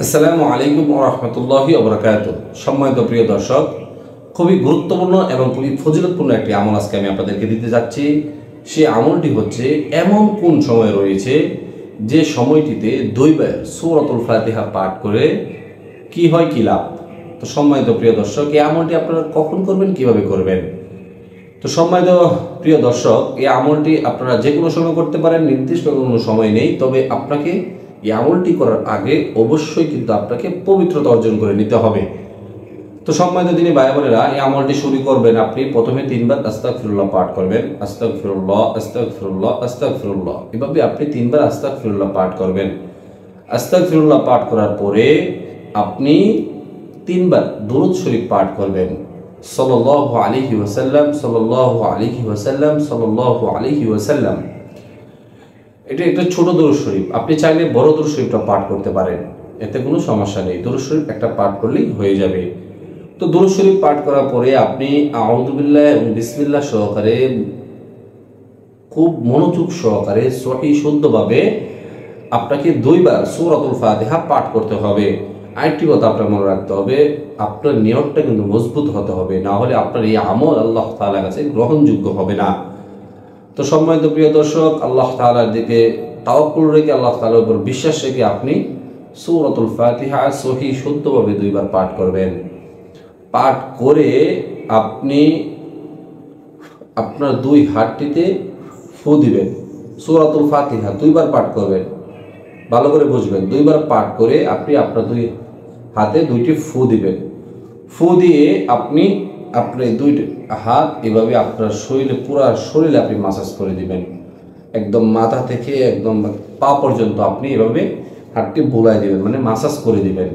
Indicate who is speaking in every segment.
Speaker 1: আসসালামু আলাইকুম ওয়া রাহমাতুল্লাহি ওয়া বারাকাতুহু। সম্মানিত প্রিয় দর্শক, খুবই গুরুত্বপূর্ণ এবং খুবই ফজিলতপূর্ণ একটি আমল আজকে আমি আপনাদেরকে দিতে যাচ্ছি। সেই আমলটি হচ্ছে এমন কোন সময় রয়েছে যে সময়টিতে দুইবার সূরাতুল ফাতিহা পাঠ করে কি হয়, কি লাভ। তো সম্মানিত প্রিয় দর্শক, এই আমলটি আপনারা কখন করবেন, কিভাবে করবেন? তো সম্মানিত প্রিয় দর্শক, এই আমলটি আপনারা যে কোনো সময় করতে পারেন, নির্দিষ্ট কোনো সময় নেই। তবে আপনাকে এই আমলটি করার আগে অবশ্যই কিন্তু আপনাকে পবিত্রতা অর্জন করে নিতে হবে। তো সম্মানিত দিনী ভাই বোনেরা, এই আমলটি শুরু করবেন আপনি প্রথমে 3 বার আস্তাগফিরুল্লাহ পাঠ করবেন। আস্তাগফিরুল্লাহ, আস্তাগফিরুল্লাহ, আস্তাগফিরুল্লাহ, এভাবে আপনি 3 বার আস্তাগফিরুল্লাহ পাঠ করবেন। আস্তাগফিরুল্লাহ পাঠ করার পরে আপনি 3 বার দুরূদ শরীফ পাঠ করবেন। সাল্লাল্লাহু আলাইহি ওয়াসাল্লাম, সাল্লাল্লাহু আলাইহি ওয়াসাল্লাম, সাল্লাল্লাহু আলাইহি ওয়াসাল্লাম। এটা একটা ছোট দরুদ শরীফ, আপনি চাইলে বড় দরুদ শরীফটা পাঠ করতে পারেন, এতে কোনো সমস্যা নেই। দরুদ শরীফ একটা পাঠ করলেই হয়ে যাবে। তো দরুদ শরীফ পাঠ করার পরে আপনি আউযু বিল্লাহ এবং বিসমিল্লাহ সহকারে খুব মনোযোগ সহকারে সহি শুদ্ধভাবে আপনাকে 2 বার সূরাতুল ফাতিহা পাঠ করতে হবে। আরেকটি কথা আপনার মনে রাখতে হবে, আপনার নিয়তটা কিন্তু মজবুত হতে হবে, না হলে আপনার এই আমল আল্লাহ তাআলার কাছে গ্রহণযোগ্য হবে না। তো সম্মানিত প্রিয় দর্শক, আল্লাহ তাআলার দিকে তাওয়াক্কুল রেখে, আল্লাহ তাআলার উপর বিশ্বাস রেখে আপনি সূরাতুল ফাতিহা সহি শুদ্ধভাবে 2 বার পাঠ করবেন। পাঠ করে আপনি আপনার 2 হাতটিতে ফু দিবেন। সূরাতুল ফাতিহা 2 বার পাঠ করবেন, ভালো করে বুঝবেন। 2 বার পাঠ করে আপনি আপনার 2 হাতে 2টি ফু দিবেন। ফু দিয়ে আপনি আপনার 2 হাত এভাবে আপনার শরীরে, পুরো শরীরে আপনি মাসাজ করে দিবেন। একদম মাথা থেকে একদম পা পর্যন্ত আপনি এভাবে হাতটি বুলায় দিবেন, মানে মাসাজ করে দিবেন।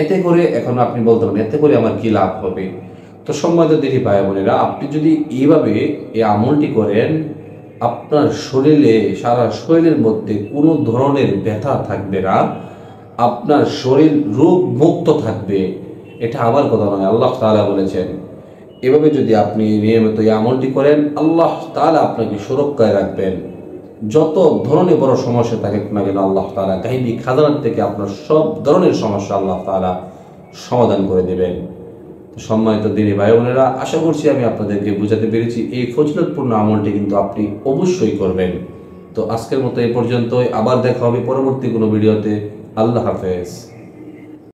Speaker 1: এতে করে এখন আপনি বলতে পারেন এতে করে আমার কি লাভ হবে? তো সম্মানিত দিনী ভাই বোনেরা, আপনি যদি এইভাবে এই আমলটি করেন, আপনার শরীরে, সারা শরীরের মধ্যে কোনো ধরনের ব্যথা থাকবে না, আপনার শরীর রোগ মুক্ত থাকবে। এটা আমার কথা নয়, আল্লাহ তাআলা বলেছেন। এভাবে যদি আপনি নিয়মিত এই আমলটি করেন, আল্লাহ তাআলা আপনাকে সুরক্ষায় রাখবেন। যত ধরনের বড় সমস্যা থাকে না কেন, আল্লাহ তাআলা গায়বী খাজানার থেকে আপনার সব ধরনের সমস্যা আল্লাহ তাআলা সমাধান করে দেবেন। তো সম্মানিত দিনী ভাই বোনেরা, আশা করছি আমি আপনাদেরকে বোঝাতে পেরেছি। এই ফজিলতপূর্ণ আমলটি কিন্তু আপনি অবশ্যই করবেন। তো আজকের মতো এই পর্যন্তই, আবার দেখা হবে পরবর্তী কোনো ভিডিওতে। আল্লাহ হাফেজ।